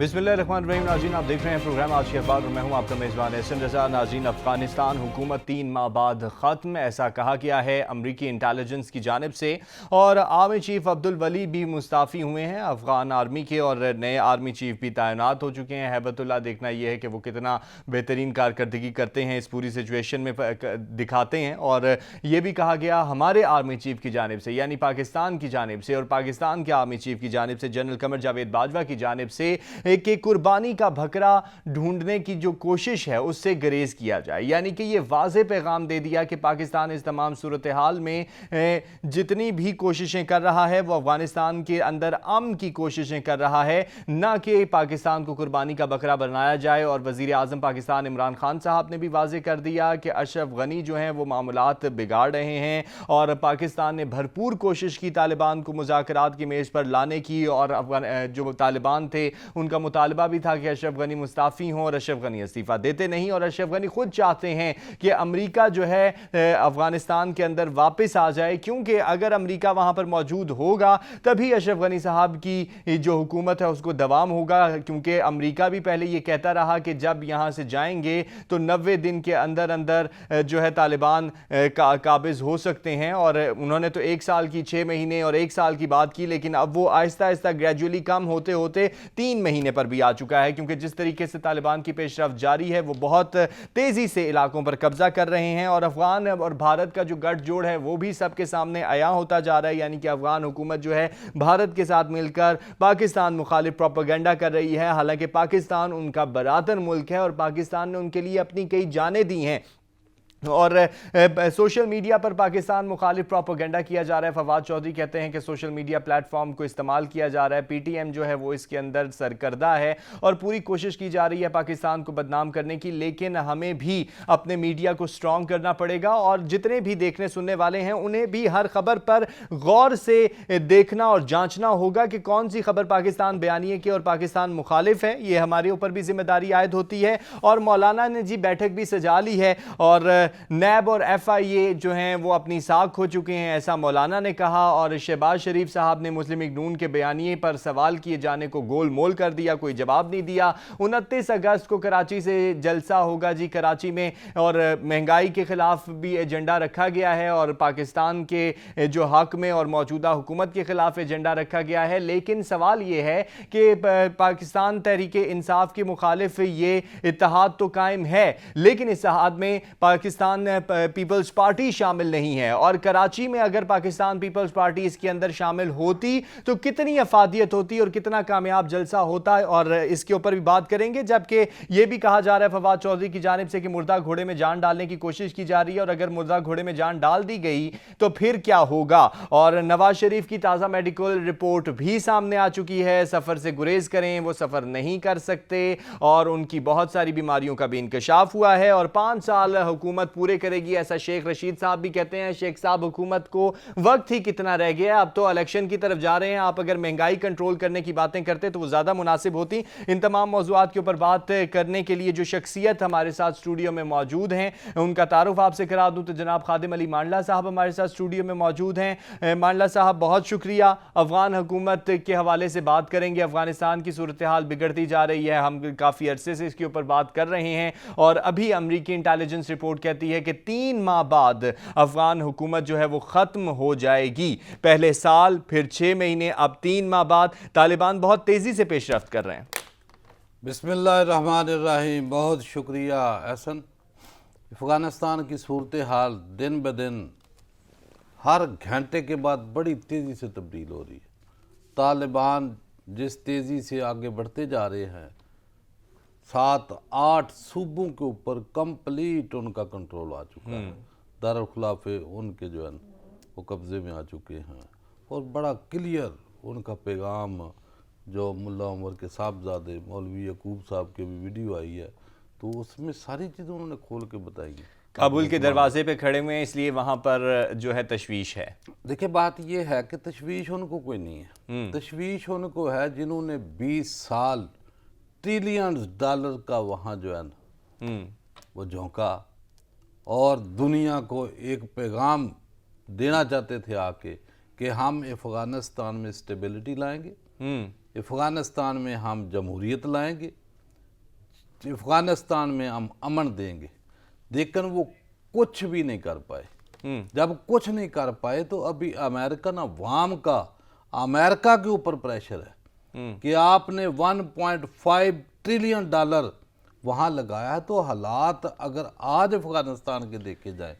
बिस्मिल्लाहिर्रहमानिर्रहीम। नाज़रीन, आप देख रहे हैं प्रोग्राम आज के अखबार और मैं हूं आपका मेज़बान एहसन रज़ा। नाज़रीन, अफगानिस्तान हुकूमत 3 माह बाद ख़त्म, ऐसा कहा गया है अमरीकी इंटेलिजेंस की जानिब से। और आर्मी चीफ अब्दुल वली भी मुस्ताफ़ी हुए हैं अफगान आर्मी के और नए आर्मी चीफ भी तैनात हो चुके हैं। हैबतुल्लाह देखना यह है कि वो कितना बेहतरीन कारकर्दगी करते हैं, इस पूरी सिचुएशन में दिखाते हैं। और ये भी कहा गया हमारे आर्मी चीफ की जानिब से, यानी पाकिस्तान की जानिब से और पाकिस्तान के आर्मी चीफ की जानिब से, जनरल कमर जावेद बाजवा की जानिब से कि कुर्बानी का बकरा ढूंढने की जो कोशिश है उससे गुरेज किया जाए। यानी कि यह वाज़ेह पैगाम दे दिया कि पाकिस्तान इस तमाम सूरत हाल में जितनी भी कोशिशें कर रहा है वो अफगानिस्तान के अंदर अमन की कोशिशें कर रहा है, ना कि पाकिस्तान को कुर्बानी का बकरा बनाया जाए। और वज़ीर आज़म पाकिस्तान इमरान खान साहब ने भी वाज़ेह कर दिया कि अशरफ गनी जो हैं वो मामलात बिगाड़ रहे हैं और पाकिस्तान ने भरपूर कोशिश की तालिबान को मुज़ाकरात की मेज़ पर लाने की। और जो तालिबान थे उनका मुतालबा भी था कि अशरफ गनी मुस्ताफ़ी हों और अशरफ गनी इस्तीफ़ा देते नहीं। और अशरफ गनी खुद चाहते हैं कि अमेरिका जो है अफगानिस्तान के अंदर वापस आ जाए, क्योंकि अगर अमेरिका वहाँ पर मौजूद होगा तभी अशरफ गनी साहब की जो हुकूमत है उसको दवाम होगा। क्योंकि अमेरिका भी पहले ये कहता रहा कि जब यहाँ से जाएंगे तो 90 दिन के अंदर अंदर जो है तालिबान काबिज हो सकते हैं। और उन्होंने तो 1 साल की, 6 महीने और 1 साल की बात की, लेकिन अब वो आहिस्ता आहिस्ता ग्रेजुअली कम होते होते 3 महीने पर भी आ चुका है। क्योंकि जिस तरीके से तालिबान की पेशरफ्त जारी है वो बहुत तेजी से इलाकों पर कब्जा कर रहे हैं। और अफगान और भारत का जो गठजोड़ है वो भी सबके सामने आया होता जा रहा है। यानी कि अफगान हुकूमत जो है भारत के साथ मिलकर पाकिस्तान मुखालिफ प्रोपेगेंडा कर रही है। हालांकि पाकिस्तान उनका बरातर मुल्क है और पाकिस्तान ने उनके लिए अपनी कई जानें दी हैं और सोशल मीडिया पर पाकिस्तान मुखालिफ प्रोपेगेंडा किया जा रहा है। फवाद चौधरी कहते हैं कि सोशल मीडिया प्लेटफॉर्म को इस्तेमाल किया जा रहा है, पीटीएम जो है वो इसके अंदर सरकर्दा है और पूरी कोशिश की जा रही है पाकिस्तान को बदनाम करने की। लेकिन हमें भी अपने मीडिया को स्ट्रॉन्ग करना पड़ेगा और जितने भी देखने सुनने वाले हैं उन्हें भी हर खबर पर गौर से देखना और जांचना होगा कि कौन सी खबर पाकिस्तान बयानिए की और पाकिस्तान मुखालिफ है। ये हमारे ऊपर भी जिम्मेदारी आयद होती है। और मौलाना ने जी बैठक भी सजा ली है और नैब और एफआईए जो हैं वो अपनी साख हो चुके हैं, ऐसा मौलाना ने कहा। और शहबाज शरीफ साहब ने मुस्लिम लीग नून के बयानिए पर सवाल किए जाने को गोल मोल कर दिया, कोई जवाब नहीं दिया। 29 अगस्त को कराची से जलसा होगा जी कराची में और महंगाई के खिलाफ भी एजेंडा रखा गया है और पाकिस्तान के जो हक में और मौजूदा हुकूमत के खिलाफ एजेंडा रखा गया है। लेकिन सवाल ये है कि पाकिस्तान तहरीक इंसाफ के मुखालिफ ये इत्तेहाद तो कायम है, लेकिन इस इत्तेहाद में पाकिस्तान पीपल्स पार्टी शामिल नहीं है। और कराची में अगर पाकिस्तान पीपल्स पार्टी इसके अंदर शामिल होती तो कितनी अफादियत होती और कितना कामयाब जलसा होता है, और इसके ऊपर भी बात करेंगे। जबकि यह भी कहा जा रहा है फवाद चौधरी की जानिब से कि मुर्दा घोड़े में जान डालने की कोशिश की जा रही है और अगर मुर्दा घोड़े में जान डाल दी गई तो फिर क्या होगा। और नवाज शरीफ की ताजा मेडिकल रिपोर्ट भी सामने आ चुकी है, सफर से गुरेज करें, वो सफर नहीं कर सकते और उनकी बहुत सारी बीमारियों का भी इंकशाफ हुआ है और 5 साल हुकूमत पूरे करेगी, ऐसा शेख रशीद साहब भी कहते हैं। शेख साहब, हुकूमत को वक्त ही कितना रह गया, अब तो इलेक्शन की तरफ जा रहे हैं। आप अगर महंगाई कंट्रोल करने की बातें करते तो वो ज्यादा मुनासिब होती। इन तमाम मौज़ूआत के ऊपर बात करने के लिए जो शख्सियत हमारे साथ स्टूडियो में मौजूद हैं उनका तारुफ आपसे करा दूं तो जनाब खादिम अली मांडला साहब हमारे साथ स्टूडियो में मौजूद हैं। मांडला साहब, बहुत शुक्रिया। अफगान हुकूमत के हवाले से बात करेंगे। अफगानिस्तान की सूरत हाल बिगड़ती जा रही है, हम काफी अरसे से इसके ऊपर बात कर रहे हैं और अभी अमरीकी इंटेलिजेंस रिपोर्ट कहती है कि 3 माह बाद अफगान हुकूमत जो है वो खत्म हो जाएगी। पहले साल, फिर 6 महीने, अब 3 माह बाद। तालिबान बहुत तेजी से पेशरफ्त कर रहे हैं। बिस्मिल्लाहिर्रहमानिर्रहीम। बहुत शुक्रिया एहसन। अफगानिस्तान की सूरत हाल दिन ब दिन हर घंटे के बाद बड़ी तेज़ी से तब्दील हो रही है। तालिबान जिस तेज़ी से आगे बढ़ते जा रहे हैं, 7-8 सूबों के ऊपर कंप्लीट उनका कंट्रोल आ चुका है। दारुल खिलाफे उनके जो है वो कब्ज़े में आ चुके हैं और बड़ा क्लियर उनका पैगाम जो मुल्ला उमर के साहबजादे मौलवी यकूब साहब की भी वीडियो आई है तो उसमें सारी चीज़ें उन्होंने खोल के बताई हैं। काबुल के दरवाजे पे खड़े हुए हैं, इसलिए वहाँ पर जो है तशवीश है। देखिए, बात यह है कि तशवीश उनको कोई नहीं है। तशवीश उनको है जिन्होंने 20 साल ट्रिलियंस डॉलर का वहाँ जो है वो झोंका और दुनिया को एक पैगाम देना चाहते थे आके कि हम अफगानिस्तान में स्टेबिलिटी लाएंगे, अफ़गानिस्तान में हम जमहूरियत लाएंगे, अफ़गानिस्तान में हम अमन देंगे, लेकिन वो कुछ भी नहीं कर पाए। जब कुछ नहीं कर पाए तो अभी अमेरिकन अवाम का अमेरिका के ऊपर प्रेशर है कि आपने 1.5 ट्रिलियन डॉलर वहाँ लगाया है। तो हालात अगर आज अफ़गानिस्तान के देखे जाए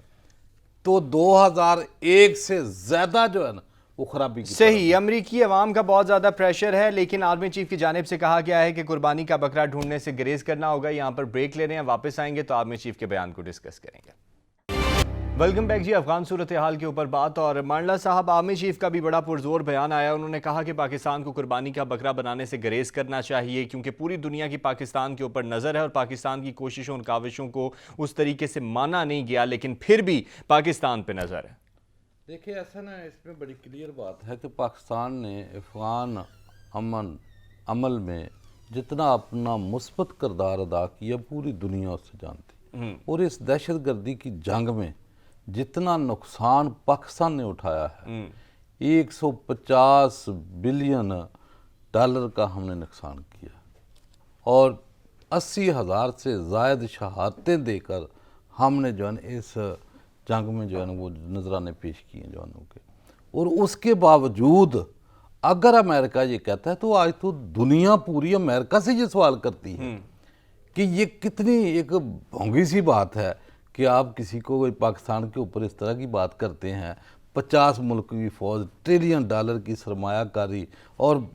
तो 2001 से ज़्यादा जो है ना वो खराबी की सही। अमरीकी अवाम का बहुत ज़्यादा प्रेशर है, लेकिन आर्मी चीफ की जानिब से कहा गया है कि कुर्बानी का बकरा ढूंढने से गुरेज करना होगा। यहाँ पर ब्रेक ले रहे हैं, वापस आएंगे तो आर्मी चीफ के बयान को डिस्कस करेंगे। वेलकम बैक जी। अफगान सूरत हाल के ऊपर बात, और मांडला साहब, आर्मी चीफ का भी बड़ा पुरजोर बयान आया। उन्होंने कहा कि पाकिस्तान को कुर्बानी का बकरा बनाने से गुरेज करना चाहिए, क्योंकि पूरी दुनिया की पाकिस्तान के ऊपर नज़र है और पाकिस्तान की कोशिशों और काविशों को उस तरीके से माना नहीं गया, लेकिन फिर भी पाकिस्तान पर नज़र है। देखिए ऐसा ना, इसमें बड़ी क्लियर बात है कि पाकिस्तान ने अफ़गान अमल में जितना अपना मुस्बत किरदार अदा किया पूरी दुनिया उससे जानती, और इस दहशतगर्दी की जंग में जितना नुकसान पाकिस्तान ने उठाया है, 150 बिलियन डॉलर का हमने नुकसान किया और 80,000 से ज़ायद शहादतें देकर हमने जो है इस जंग में जो है ना वो नजराने पेश किए जवानों के। और उसके बावजूद अगर अमेरिका ये कहता है तो आज तो दुनिया पूरी अमेरिका से ये सवाल करती है कि ये कितनी एक भोंगी सी बात है कि आप किसी को पाकिस्तान के ऊपर इस तरह की बात करते हैं। 50 मुल्क की फ़ौज, ट्रिलियन डॉलर की सरमायाकारी और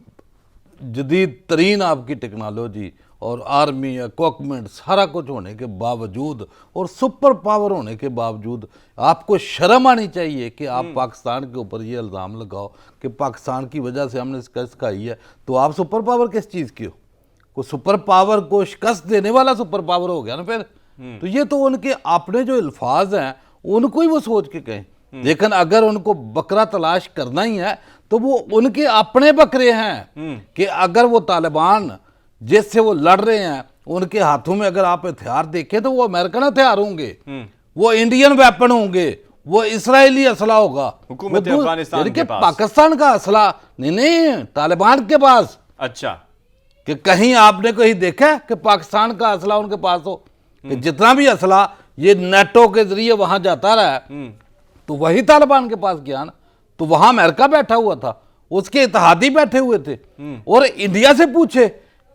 जदीद तरीन आपकी टेक्नोलॉजी और आर्मी इक्विपमेंट सारा कुछ होने के बावजूद और सुपर पावर होने के बावजूद आपको शर्म आनी चाहिए कि आप पाकिस्तान के ऊपर ये इल्ज़ाम लगाओ कि पाकिस्तान की वजह से हमने शिकस्त खाई है। तो आप सुपर पावर किस चीज़ की हो? को सुपर पावर को शिकस्त देने वाला सुपर पावर हो गया ना फिर। तो ये तो उनके अपने जो अल्फाज हैं उनको ही वो सोच के कहें, लेकिन अगर उनको बकरा तलाश करना ही है तो वो उनके अपने बकरे हैं कि अगर वो तालिबान जिससे वो लड़ रहे हैं उनके हाथों में अगर आप हथियार देखें तो वो अमेरिकन हथियार होंगे, वो इंडियन वेपन होंगे, वो इसराइली असला होगा, हुकूमत अफगानिस्तान के पास। पाकिस्तान का असला नहीं तालिबान के पास। अच्छा, कि कहीं आपने कहीं देखा कि पाकिस्तान का असला उनके पास हो? कि जितना भी असला ये नेटो के जरिए वहां जाता रहा तो वही तालिबान के पास गया ना। तो वहां अमेरिका बैठा हुआ था, उसके इत्तेहादी बैठे हुए थे, और इंडिया से पूछे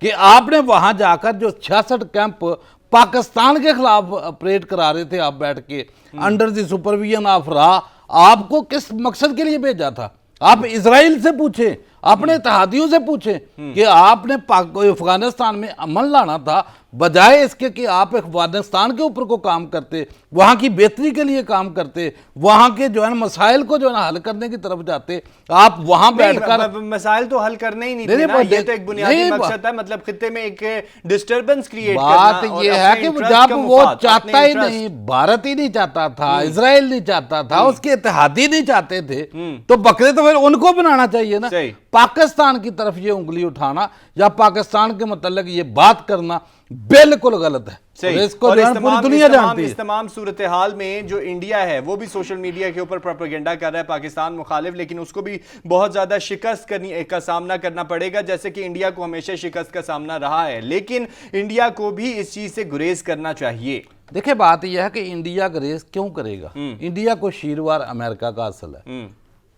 कि आपने वहां जाकर जो 66 कैंप पाकिस्तान के खिलाफ ऑपरेट करा रहे थे आप बैठ के अंडर द सुपरविजन ऑफ रा, आपको किस मकसद के लिए भेजा था? आप इजराइल से पूछे, अपने इत्तेहादियों से पूछे कि आपने अफगानिस्तान में अमन लाना था, बजाय इसके कि आप अफगानिस्तान के ऊपर को काम करते, वहां की बेहतरी के लिए काम करते, वहां के जो है मसाइल को जो है ना हल करने की तरफ जाते। आप वहां बैठकर मसाइल तो हल करने ही नहीं थे ना, ये तो एक बुनियादी मकसद है, मतलब खित्ते में एक डिस्टर्बेंस क्रिएट करना। बात ये है कि जब वो चाहता ही नहीं, भारत ही नहीं चाहता था, इजराइल नहीं चाहता था, उसके इत्तेहादी नहीं चाहते थे, तो बकरे तो फिर उनको बनाना चाहिए ना। पाकिस्तान की तरफ ये उंगली उठाना या पाकिस्तान के मतलब ये बात करना बिल्कुल गलत है। इसको पूरी दुनिया जानती है। इस तमाम सूरत हाल में जो इंडिया है वो भी सोशल मीडिया के ऊपर प्रोपेगेंडा कर रहा है पाकिस्तान मुखालिफ, लेकिन उसको भी बहुत ज्यादा शिकस्त का सामना करना पड़ेगा, जैसे कि इंडिया को हमेशा शिकस्त का सामना रहा है, लेकिन इंडिया को भी इस चीज से गुरेज करना चाहिए। देखिए बात यह है कि इंडिया गुरेज क्यों करेगा? इंडिया को शीरवार अमेरिका का असल है,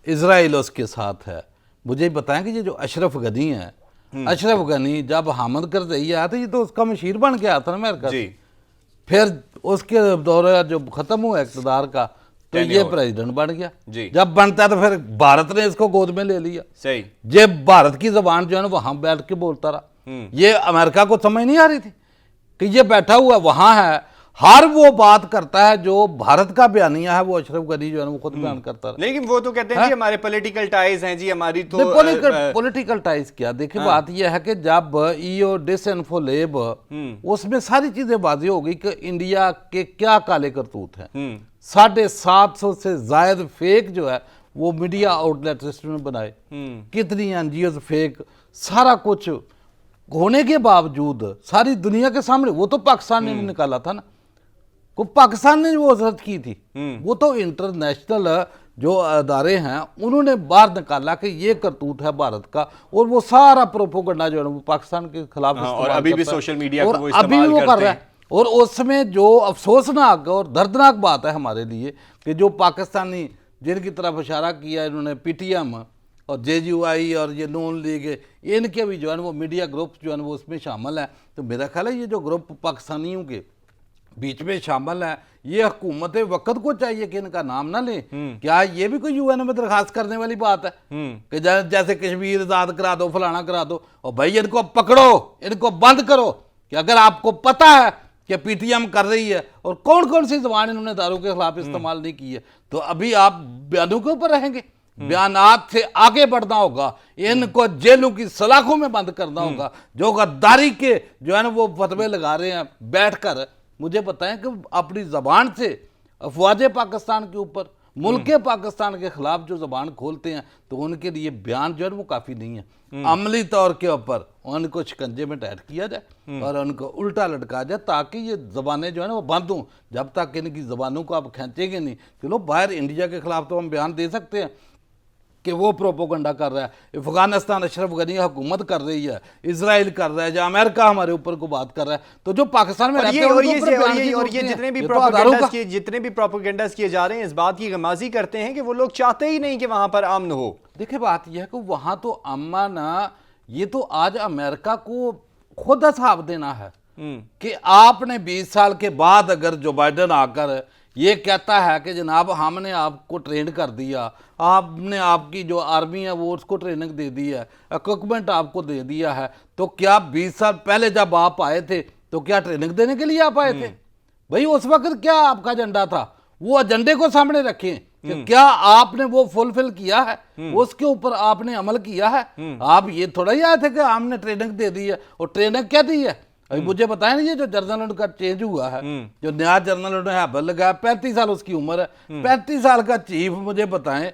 इसराइल उसके साथ है। मुझे बताएं कि ये जो अशरफ गनी है, अशरफ गनी जब हामिद करज़ई आया था ये तो उसका मशीर बन के आया था ना अमेरिका से। फिर उसके दौरे जो खत्म हुआ इक़्तिदार का तो ये प्रेसिडेंट बन गया। जब बनता तो फिर भारत ने इसको गोद में ले लिया। सही, ये भारत की जबान जो है ना वहां बैठ के बोलता रहा। ये अमेरिका को समझ नहीं आ रही थी कि ये बैठा हुआ वहां है, हर वो बात करता है जो भारत का बयानिया है वो अशरफ गनी जो है वो खुद बयान करता है। लेकिन वो तो कहते हैं जी हमारे पॉलिटिकल टाइज हैं जी, हमारी तो पॉलिटिकल टाइज क्या? देखिए बात यह है कि जब ईओ डिसइन्फोलेब उसमें सारी चीजें वाज़ेह हो गई कि इंडिया के क्या काले करतूत हैं। 750 से जायद फेक जो है वो मीडिया आउटलेट ने बनाए, कितनी एनजीओ फेक, सारा कुछ होने के बावजूद सारी दुनिया के सामने वो तो पाकिस्तान ने निकाला था ना, को पाकिस्तान ने वो जरूरत की थी, वो तो इंटरनेशनल जो अदारे हैं उन्होंने बाहर निकाला कि ये करतूत है भारत का, और वो सारा प्रोपोगंडा जो है वो पाकिस्तान के खिलाफ हाँ, और इस्तेमाल अभी भी करता है। सोशल मीडिया और को वो अभी भी इस्तेमाल वो कर करते रहा हैं। है। और उसमें जो अफसोसनाक और दर्दनाक बात है हमारे लिए कि जो पाकिस्तानी जिनकी तरफ इशारा किया इन्होंने, पीटीएम और जेयूआई और ये नून लीग, इनके भी जो है वो मीडिया ग्रुप जो है वो उसमें शामिल है। तो मेरा ख्याल है ये जो ग्रुप पाकिस्तानियों के बीच में शामिल है, ये हुकूमत वक्त को चाहिए कि इनका नाम ना लें। क्या ये भी कोई यूएन में दरखास्त करने वाली बात है कि जैसे कश्मीर आज़ाद करा दो, फलाना करा दो, और भाई इनको पकड़ो, इनको बंद करो। कि अगर आपको पता है कि पीटीएम कर रही है और कौन कौन सी जबान इन्होंने दारू के खिलाफ इस्तेमाल नहीं की है, तो अभी आप बयानों के ऊपर रहेंगे। बयानात से आगे बढ़ना होगा, इनको जेलों की सलाखों में बंद करना होगा। जो गद्दारी के जो है ना वो फतवे लगा रहे हैं बैठकर, मुझे बताएं कि अपनी जबान से अफवाज पाकिस्तान के ऊपर, मुल्क पाकिस्तान के खिलाफ जो जबान खोलते हैं, तो उनके लिए बयान जो है वो काफ़ी नहीं है। अमली तौर के ऊपर उनको शिकंजे में टाइट किया जाए और उनको उल्टा लटका जाए, ताकि ये जबानें जो है ना वो बंद हों। जब तक इनकी जबानों को आप खींचेंगे नहीं, चलो बाहर इंडिया के खिलाफ तो हम बयान दे सकते हैं कि वो प्रोपोगंडा कर रहा है, अफगानिस्तान अशरफ गनी हुकूमत कर रही है, इजराइल कर रहा है, या अमेरिका हमारे ऊपर को बात कर रहा है, तो जो पाकिस्तान में रहते हैं उनके ऊपर बयान की जरूरत नहीं है। जितने भी प्रोपोगंडास किए जा रहे हैं इस बात की गमाजी करते हैं कि वो लोग चाहते ही नहीं कि वहां पर अमन हो। देखिए बात यह है कि वहां तो अमन, ये तो आज अमेरिका को खुद हिसाब देना है कि आपने 20 साल के बाद अगर जो बाइडन आकर ये कहता है कि जनाब हमने आपको ट्रेन कर दिया, आपने आपकी जो आर्मी है वो उसको ट्रेनिंग दे दी है, इक्विपमेंट आपको दे दिया है, तो क्या 20 साल पहले जब आप आए थे तो क्या ट्रेनिंग देने के लिए आप आए थे? भाई उस वक्त क्या आपका एजेंडा था? वो एजेंडे को सामने रखें कि क्या आपने वो फुलफिल किया है, उसके ऊपर आपने अमल किया है। आप ये थोड़ा ही आए थे कि हमने ट्रेनिंग दे दी है, और ट्रेनिंग क्या दी है? अभी मुझे बताया ना, ये जो जर्नल उनका चेंज हुआ है, जो नया जर्नल उन्होंने हैबल लगाया, 35 साल उसकी उम्र है, 35 साल का चीफ, मुझे बताएं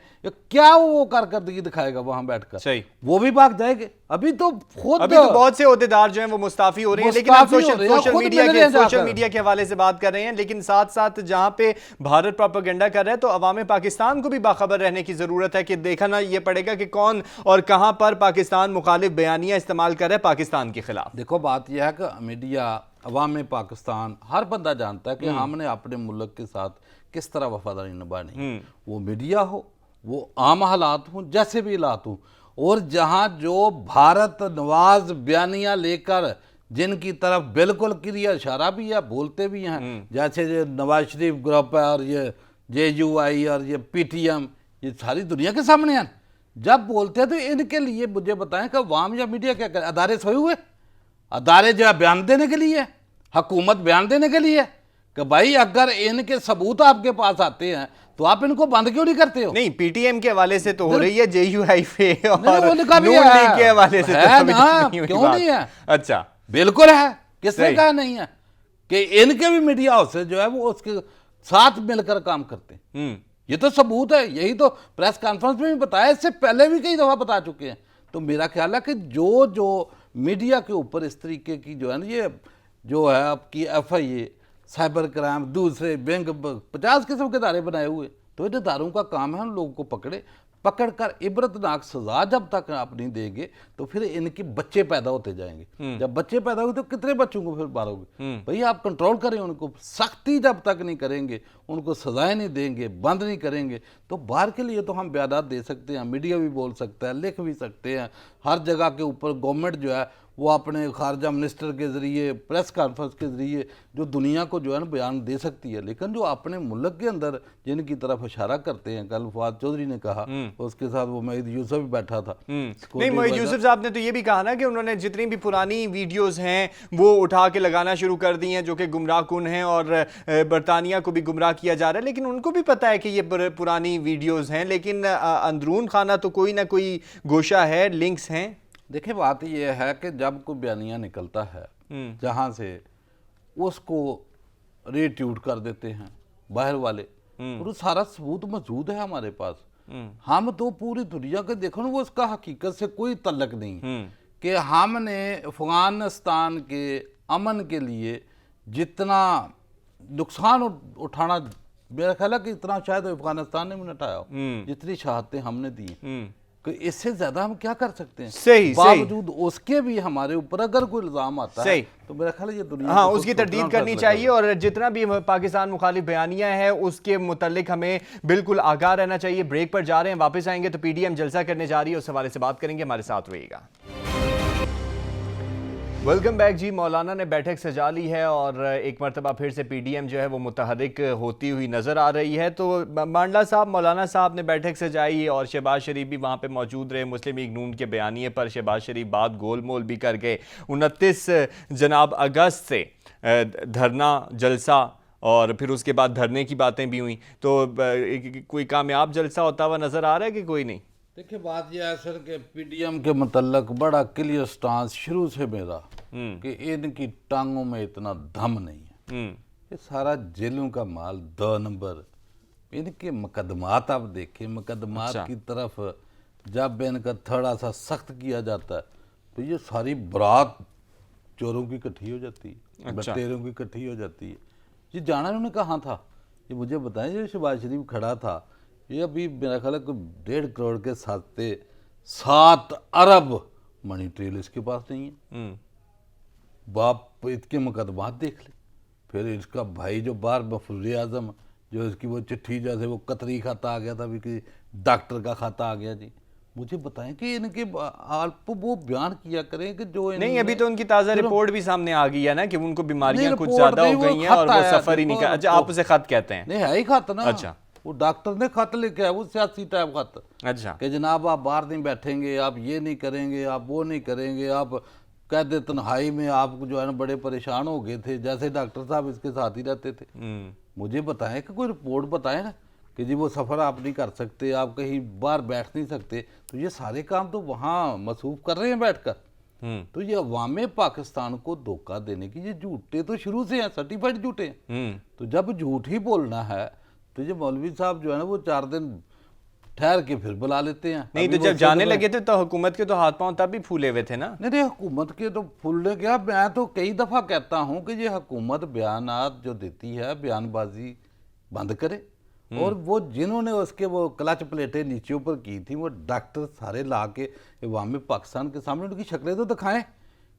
क्या वो कारकर्दगी दिखाएगा वहां बैठकर? सही, वो भी भाग जाएंगे। अभी तो खुद अभी तो बहुत से ओहदेदार जो हैं वो मुस्ताफी हो रहे हैं, लेकिन हम सोशल मीडिया के हवाले से बात कर रहे हैं। लेकिन साथ साथ जहां पे भारत प्रोपेगेंडा कर रहा है, तो अवाम पाकिस्तान को भी बाखबर रहने की जरूरत है कि देखना ये पड़ेगा कि कौन और कहां पर पाकिस्तान मुखालिफ बयानियां इस्तेमाल कर रहा है पाकिस्तान के खिलाफ। देखो बात यह है कि मीडिया, अवाम पाकिस्तान, हर बंदा जानता है कि हमने अपने मुल्क के साथ किस तरह वफादारी निभानी। वो मीडिया हो, वो आम हालात हों, जैसे भी हालात हों, और जहां जो भारत नवाज बयानियां लेकर जिनकी तरफ बिल्कुल क्लियर इशारा भी है, बोलते भी हैं, जैसे ये नवाज शरीफ ग्रुप है और ये जेयूआई और ये पीटीएम, ये सारी दुनिया के सामने हैं। जब बोलते हैं तो इनके लिए मुझे बताएं कि अवाम या मीडिया क्या करे? अदारे सोए हुए, अदारे जो है बयान देने के लिए, हुकूमत बयान देने के लिए, कि भाई अगर इनके सबूत आपके पास आते हैं तो आप इनको बंद क्यों नहीं करते हो? नहीं, पीटीएम के हवाले से तो हो रही है, जेयूआई पे और उनका भी नून लीग के हवाले से है ना, क्यों नहीं है? अच्छा, बिल्कुल है, किसने कहा नहीं है कि इनके भी मीडिया हाउस जो है वो उसके साथ मिलकर काम करते हैं। ये तो सबूत है, यही तो प्रेस कॉन्फ्रेंस में भी बताया, इससे पहले भी कई दफा बता चुके हैं। तो मेरा ख्याल है कि जो मीडिया के ऊपर इस तरीके की जो है ना, ये जो है आपकी FIA, साइबर क्राइम, दूसरे बैंक, 50 किस्म के दायरे बनाए हुए, तो इन दारों का काम है उन लोगों को पकड़ कर इबरतनाक सजा जब तक आप नहीं देंगे तो फिर इनके बच्चे पैदा होते जाएंगे। जब बच्चे पैदा होंगे तो कितने बच्चों को फिर मारोगे? भाई आप कंट्रोल करें उनको, सख्ती जब तक नहीं करेंगे, उनको सजाएं नहीं देंगे, बंद नहीं करेंगे, तो बाहर के लिए तो हम बयानात दे सकते हैं, मीडिया भी बोल सकता है, लिख भी सकते हैं, हर जगह के ऊपर गवर्नमेंट जो है वो अपने खारजा मिनिस्टर के ज़रिए, प्रेस कॉन्फ्रेंस के ज़रिए जो दुनिया को जो है ना बयान दे सकती है। लेकिन जो अपने मुल्क के अंदर जिनकी तरफ इशारा करते हैं, कल फवाद चौधरी ने कहा, उसके साथ वो मईद यूसुफ भी बैठा था। नहीं, मईद यूसुफ साहब ने तो ये भी कहा ना कि उन्होंने जितनी भी पुरानी वीडियोस हैं वो उठा के लगाना शुरू कर दी हैं, जो कि गुमराह कुन हैं, और बरतानिया को भी गुमराह किया जा रहा है। लेकिन उनको भी पता है कि ये पुरानी वीडियोज़ हैं, लेकिन अंदरून खाना तो कोई ना कोई गोशा है, लिंक्स हैं। देखिए बात यह है कि जब कोई बयानिया निकलता है जहां से, उसको रीट्यूट कर देते हैं बाहर वाले, और सारा सबूत मौजूद है हमारे पास। हम तो पूरी दुनिया के देखो ना, वो उसका हकीकत से कोई तल्लक नहीं कि हमने अफगानिस्तान के अमन के लिए जितना नुकसान उठाना मेरा ख्याल है कि इतना शायद अफगानिस्तान ने भी नटाया जितनी शहादतें हमने दी, कि इससे ज्यादा हम क्या कर सकते हैं। सही बावजूद उसके भी हमारे ऊपर अगर कोई इल्जाम आता है तो मेरा ख्याल है ये दुनिया हाँ उसकी तरदीद करनी चाहिए, और जितना भी पाकिस्तान मुखालिफ बयानियां हैं उसके मुतालिक हमें बिल्कुल आगाह रहना चाहिए। ब्रेक पर जा रहे हैं, वापस आएंगे तो पीडीएम जलसा करने जा रही है, उस हवाले से बात करेंगे, हमारे साथ रहिएगा। वेलकम बैक जी। मौलाना ने बैठक सजा ली है और एक मरतबा फिर से पीडीएम जो है वो मुतहरिक होती हुई नज़र आ रही है। तो मांडला साहब, मौलाना साहब ने बैठक सजाई और शहबाज शरीफ भी वहाँ पे मौजूद रहे। मुस्लिम लीग नून के बयानिए पर शहबाज शरीफ बात गोल मोल भी कर गए। 29 जनाब अगस्त से धरना जलसा और फिर उसके बाद धरने की बातें भी हुई, तो कोई कामयाब जलसा होता हुआ नज़र आ रहा है कि कोई नहीं? देखिए बात यह है सर कि पीडीएम के मुतल्लक बड़ा क्लियर स्टांस शुरू से मेरा कि इनकी टांगों में इतना दम नहीं है, ये सारा जेलों का माल 2 नंबर। इनके मुकदमात आप देखिए, मुकदमात की तरफ जब इनका थोड़ा सा सख्त किया जाता है तो ये सारी बारात चोरों की इकट्ठी हो जाती है, बटेरों की इकट्ठी हो जाती है। ये जाना उन्होंने कहाँ था, ये मुझे बताएं। जो शहबाज शरीफ खड़ा था, ये अभी मेरा ख्याल है कोई 1.5 करोड़ के साथ 7 अरब मनी ट्रेल इसके पास नहीं है। बाप इसके मुकदमात देख ले, फिर इसका भाई जो बाहर मफरूर आजम, जो इसकी वो चिट्ठी जैसे वो कतरी खाता आ गया था, अभी किसी डॉक्टर का खाता आ गया जी। मुझे बताएं कि इनके आप वो बयान किया करें कि जो नहीं, अभी तो उनकी ताज़ा रिपोर्ट भी सामने आ गई है ना कि उनको बीमारियां कुछ ज्यादा हो गई हैं और वो सफर ही नहीं कर। अच्छा, आप उसे खत कहते हैं? नहीं, है ही खत ना। अच्छा, वो डॉक्टर ने खत लिखा है, वो सियासी टाइप खत। अच्छा, कि जनाब आप बाहर नहीं बैठेंगे, आप ये नहीं करेंगे, आप वो नहीं करेंगे, आप कहते तन्हाई में आप जो है ना बड़े परेशान हो गए थे, जैसे डॉक्टर साहब इसके साथ ही रहते थे। मुझे बताएं कि कोई रिपोर्ट बताएं ना कि जी वो सफ़र आप नहीं कर सकते, आप कहीं बाहर बैठ नहीं सकते। तो ये सारे काम तो वहाँ मसूफ कर रहे हैं बैठकर। तो ये अवाम पाकिस्तान को धोखा देने की ये झूठे तो शुरू से हैं, सर्टिफाइड झूठे हैं। तो जब झूठ ही बोलना है तो ये मौलवी साहब जो है ना वो 4 दिन ठहर के फिर बुला लेते हैं। नहीं तो जब जाने लगे थे तो हुकूमत के तो हाथ पांव तब भी फूले हुए थे ना? नहीं, हुकूमत के तो फूलने क्या, मैं तो कई दफ़ा कहता हूँ कि ये हुकूमत बयानात जो देती है, बयानबाजी बंद करे। और वो जिन्होंने उसके वो क्लच प्लेटें नीचे ऊपर की थी, वो डॉक्टर सारे ला के अवाम पाकिस्तान के सामने उनकी शक्लें तो दिखाएं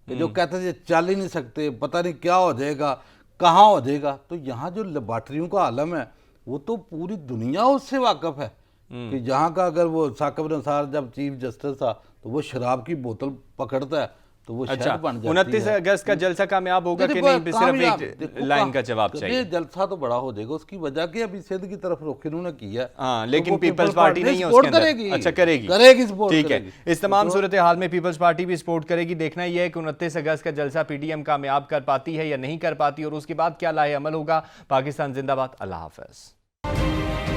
कि जो कहते थे चल ही नहीं सकते, पता नहीं क्या हो जाएगा, कहाँ हो जाएगा। तो यहाँ जो लेबार्टरियों का आलम है वो तो पूरी दुनिया उससे वाकफ है कि यहाँ का अगर वो साकिब निसार जब चीफ जस्टिस था तो वो शराब की बोतल पकड़ता है तो वो अच्छा, शहर बन जाती है। 29 अगस्त का जलसा कामयाब होगा कि नहीं? सिर्फ एक लाइन का जवाब चाहिए। जलसा तो बड़ा हो जाएगा, उसकी वजह कि अभी सिंध की तरफ रुख इन्होंने किया है। हाँ, लेकिन पीपल्स पार्टी नहीं है उसके अंदर। करेगी। अच्छा, करेगी सपोर्ट, ठीक है। इस तमाम सूरत हाल में पीपल्स पार्टी भी सपोर्ट करेगी। देखना यह है कि 29 अगस्त का जलसा पीडीएम कामयाब कर पाती है या नहीं कर पाती, और उसके बाद क्या लाए अमल होगा। पाकिस्तान जिंदाबाद। अल्लाह हाफ़िज़।